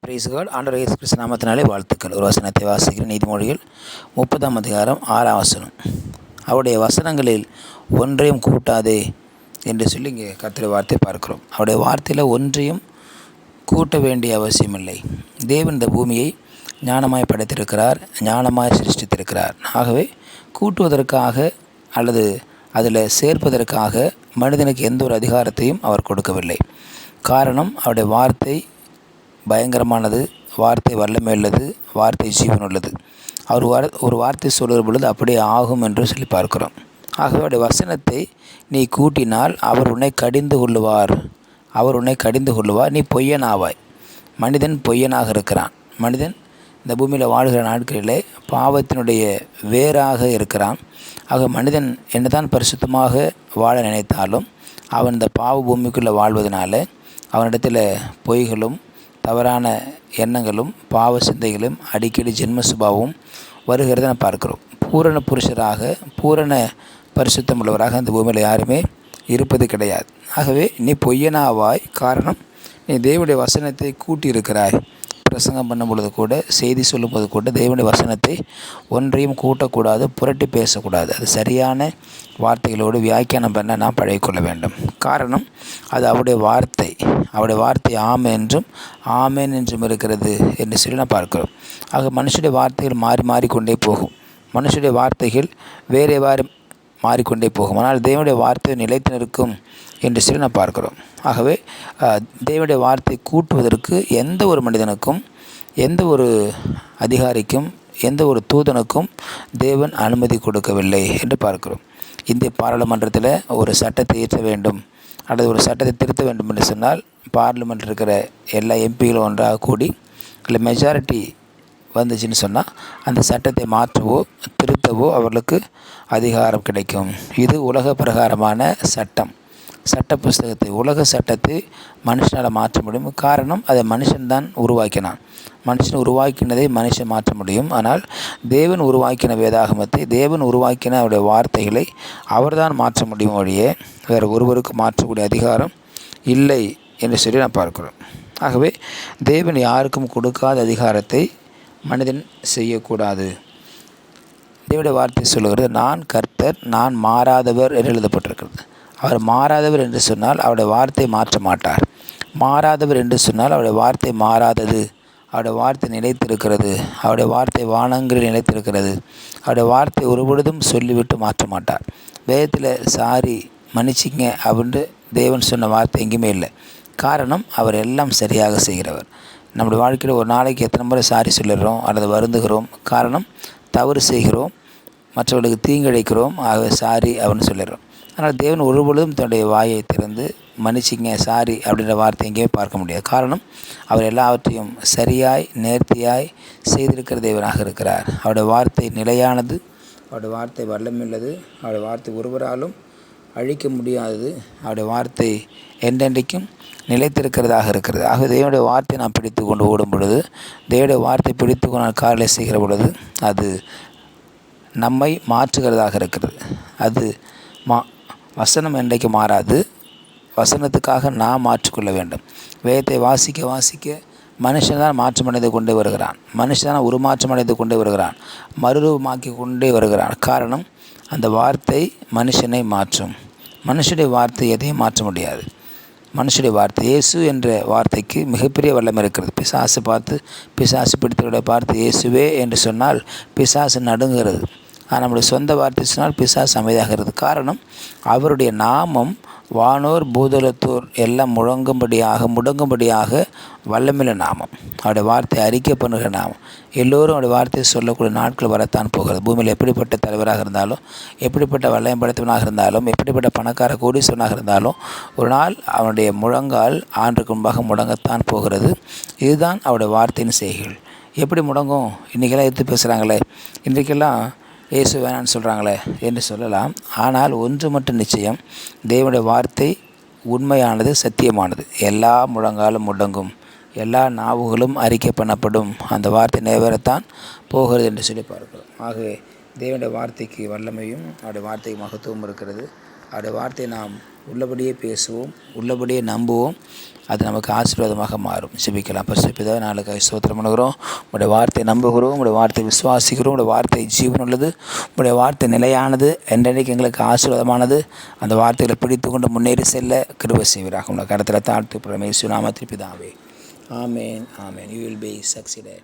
Price God. ஆண்டவர் இயேசு கிறிஸ்து நாமத்தினாலே வாழ்த்துக்கள். ஒரு வசனத்தை வாசிக்கிற நீதிமொழிகள் 30ஆம் அதிகாரம் 6ஆம் வசனம். அவருடைய வசனங்களில் ஒன்றையும் கூட்டாதே என்று சொல்லி இங்கே கர்த்தருடைய வார்த்தை பார்க்கிறோம். அவருடைய வார்த்தையில் ஒன்றையும் கூட்ட வேண்டிய அவசியமில்லை. தேவன் இந்த பூமியை ஞானமாய் படைத்திருக்கிறார், ஞானமாய் சிருஷ்டித்திருக்கிறார். ஆகவே கூட்டுவதற்காக அல்லது அதில் சேர்ப்பதற்காக மனிதனுக்கு எந்த ஒரு அதிகாரத்தையும் அவர் கொடுக்கவில்லை. காரணம், அவருடைய வார்த்தை பயங்கரமானது, வார்த்தை வல்லமை உள்ளது, வார்த்தை ஜீவன் உள்ளது. அவர் ஒரு வார்த்தை சொல்கிற பொழுது அப்படியே ஆகும் என்று சொல்லி பார்க்கிறோம். ஆகவே அவருடைய வசனத்தை நீ கூட்டினால் அவர் உன்னை கடிந்து கொள்ளுவார். நீ பொய்யனாவாய். மனிதன் பொய்யனாக இருக்கிறான். மனிதன் இந்த பூமியில் வாழ்கிற நாட்களிலே பாவத்தினுடைய வேறாக இருக்கிறான். ஆக மனிதன் என்னதான் பரிசுத்தமாக வாழ நினைத்தாலும் அவன் இந்த பாவ பூமிக்குள்ளே வாழ்வதனால அவனிடத்தில் பொய்களும் தவறான எண்ணங்களும் பாவ சிந்தைகளும் அடிக்கடி ஜென்ம சுபாவம் வருகிறத நான் பார்க்கிறோம். பூரண புருஷராக பூரண பரிசுத்தம் உள்ளவராக அந்த பூமியில் யாருமே இருப்பது கிடையாது. ஆகவே நீ பொய்யனாவாய். காரணம், நீ தேவனுடைய வசனத்தை கூட்டி இருக்கிறாய். பிரசங்கம் பண்ணும் பொழுது கூட, செய்தி சொல்லும்போது கூட தேவனுடைய வசனத்தை ஒன்றையும் கூட்டக்கூடாது, புரட்டி பேசக்கூடாது. அது சரியான வார்த்தைகளோடு வியாக்கியானம் பண்ண நாம் பழகிக்கொள்ள வேண்டும். காரணம், அது அவருடைய வார்த்தை ஆமேன் என்றும் இருக்கிறது என்று சொல்லி நான் பார்க்கிறோம். ஆக மனுஷனுடைய வார்த்தைகள் மாறிக்கொண்டே போகும். மனுஷனுடைய வார்த்தைகள் வேறு மாறிக்கொண்டே போகும். ஆனால் தேவனுடைய வார்த்தை நிலைத்து நிற்கும் என்று சொல்லி நான் பார்க்கிறோம். ஆகவே தேவனுடைய வார்த்தை கூட்டுவதற்கு எந்த ஒரு மனிதனுக்கும், எந்த ஒரு அதிகாரிக்கும், எந்த ஒரு தூதனுக்கும் தேவன் அனுமதி கொடுக்கவில்லை என்று பார்க்கிறோம். இந்திய பாராளுமன்றத்தில் ஒரு சட்டத்தை இயற்ற வேண்டும் அல்லது ஒரு சட்டத்தை திருத்த வேண்டும் என்று சொன்னால் பார்லிமெண்ட் இருக்கிற எல்லா எம்பிகளும் ஒன்றாக கூடி இல்லை மெஜாரிட்டி வந்துச்சுன்னு சொன்னால் அந்த சட்டத்தை மாற்றவோ திருத்தவோ அவர்களுக்கு அதிகாரம் கிடைக்கும். இது உலக பிரகாரமான சட்ட புஸ்தகத்தை, உலக சட்டத்தை மனுஷனால் மாற்ற முடியும். காரணம், அதை மனுஷன்தான் உருவாக்கினான். மனுஷன் உருவாக்கினதை மனுஷன் மாற்ற முடியும். ஆனால் தேவன் உருவாக்கின வேதாகமத்தை, தேவன் உருவாக்கின அவருடைய வார்த்தைகளை அவர்தான் மாற்ற முடியும் ஒழிய வேறு ஒருவருக்கு மாற்றக்கூடிய அதிகாரம் இல்லை என்று சொல்லி நான் பார்க்கிறோம். ஆகவே தேவன் யாருக்கும் கொடுக்காத அதிகாரத்தை மனிதன் செய்யக்கூடாது. தேவனுடைய வார்த்தை சொல்லுகிறது, நான் கர்த்தர், நான் மாறாதவர் என்று எழுதப்பட்டிருக்கிறது. அவர் மாறாதவர் என்று சொன்னால் அவருடைய வார்த்தை மாற்ற மாட்டார். மாறாதவர் என்று சொன்னால் அவருடைய வார்த்தை மாறாதது, அவருடைய வார்த்தை நிலைத்திருக்கிறது, அவருடைய வார்த்தை வானங்களில் நிலைத்திருக்கிறது. அவருடைய வார்த்தை ஒருபொழுதும் சொல்லிவிட்டு மாற்ற மாட்டார். வேதத்தில் சாரி மன்னிச்சிங்க அப்படின்ட்டு தேவன் சொன்ன வார்த்தை எங்கேயுமே இல்லை. காரணம், அவர் எல்லாம் சரியாக செய்கிறவர். நம்முடைய வாழ்க்கையில் ஒரு நாளைக்கு எத்தனை முறை சாரி சொல்லிடுறோம் அல்லது வருந்துகிறோம். காரணம், தவறு செய்கிறோம், மற்றவர்களுக்கு தீங்கிழைக்கிறோம், ஆகவே சாரி அப்படின்னு சொல்லிடுறோம். ஆனால் தேவன் ஒருபொழுதும் தன்னுடைய வாயை திறந்து மன்னிச்சிங்க, சாரி அப்படின்ற வார்த்தை எங்கேயுமே பார்க்க முடியாது. காரணம், அவர் எல்லாவற்றையும் சரியாய் நேர்த்தியாய் செய்திருக்கிற தேவனாக இருக்கிறார். அவருடைய வார்த்தை நிலையானது, அவருடைய வார்த்தை வல்லமையுள்ளது, அவருடைய வார்த்தை ஒருவராலும் அழிக்க முடியாதது, அவருடைய வார்த்தை என்றென்றைக்கும் நிலைத்திருக்கிறதாக இருக்கிறது. ஆக தேவனுடைய வார்த்தை நாம் பிடித்து கொண்டு ஓடும் பொழுது, தேவனுடைய வார்த்தை பிடித்து கொண்டு காரில் செய்கிற பொழுது அது நம்மை மாற்றுகிறதாக இருக்கிறது. அது வசனம் என்றைக்கு மாறாது. வசனத்துக்காக நாம் மாற்றிக்கொள்ள வேண்டும். வேதத்தை வாசிக்க மனுஷன் தான் மாற்றமடைந்து கொண்டே வருகிறான். மனுஷன் தான் உருமாற்றம் அடைந்து கொண்டே வருகிறான், மறுரூபமாக்கி கொண்டே வருகிறான். காரணம், அந்த வார்த்தை மனுஷனை மாற்றும். மனுஷனுடைய வார்த்தை எதையும் மாற்ற முடியாது. மனுஷனுடைய வார்த்தை, இயேசு என்ற வார்த்தைக்கு மிகப்பெரிய வல்லமை இருக்கிறது. பிசாசு பிடித்தவருடைய வார்த்தை இயேசுவே என்று சொன்னால் பிசாசு நடுங்குகிறது. ஆனால் நம்முடைய சொந்த வார்த்தை சொன்னால் பிசாசு அமைதியாகிறது. காரணம், அவருடைய நாமம் வானோர் பூதலத்தோர் எல்லாம் முடங்கும்படியாக வல்லமில்ல நாமம். அவருடைய வார்த்தை அறிக்கை பண்ணுகிற நாமம். எல்லோரும் அவருடைய வார்த்தையை சொல்லக்கூடிய நாட்கள் வரத்தான் போகிறது. பூமியில் எப்படிப்பட்ட தலைவராக இருந்தாலும், எப்படிப்பட்ட வல்லயம் படைத்தவனாக இருந்தாலும், எப்படிப்பட்ட பணக்கார கோடீஸ்வரனாக இருந்தாலும் ஒரு நாள் அவனுடைய முழங்கால் ஆண்டுக்கு முன்பாக முடங்கத்தான் போகிறது. இதுதான் அவருடைய வார்த்தையின் செய்கைகள். எப்படி முடங்கும்? இன்றைக்கெல்லாம் எடுத்து பேசுகிறாங்களே, இன்றைக்கெல்லாம் இயேசு வேணான்னு சொல்கிறாங்களே என்று சொல்லலாம். ஆனால் ஒன்று மட்டும் நிச்சயம், தேவனுடைய வார்த்தை உண்மையானது, சத்தியமானது. எல்லா முழங்காலும் முடங்கும், எல்லா நாவுகளும் அறிக்கை பண்ணப்படும். அந்த வார்த்தை நிறைவேறத்தான் போகிறது என்று சொல்லி பார்க்கிறோம். ஆகவே தேவனுடைய வார்த்தைக்கு வல்லமையும் அவருடைய வார்த்தைக்கு மகத்துவம் இருக்கிறது. அவருடைய வார்த்தையை நாம் உள்ளபடியே பேசுவோம், உள்ளபடியே நம்புவோம். அது நமக்கு ஆசீர்வாதமாக மாறும். ஜெபிக்கலாம். பரிசுத்த பிதாவே, நாளுக்காக ஸ்தோத்திரம் பண்ணுகிறோம். உங்களுடைய வார்த்தை நம்புகிறோம், உங்களுடைய வார்த்தை விசுவாசிக்கிறோம். உங்களுடைய வார்த்தை ஜீவன் உள்ளது, உங்களுடைய வார்த்தை நிலையானது, என்றைக்கு எங்களுக்கு ஆசீர்வாதமானது. அந்த வார்த்தைகளை பிடித்து கொண்டு முன்னேறி செல்ல கிருபை செய்வீராக. உங்கள் கருத்தில் தாழ்த்து பிரமேசு நாமத்தில் பிதாவே. ஆமேன், ஆமேன். You will be succeeded.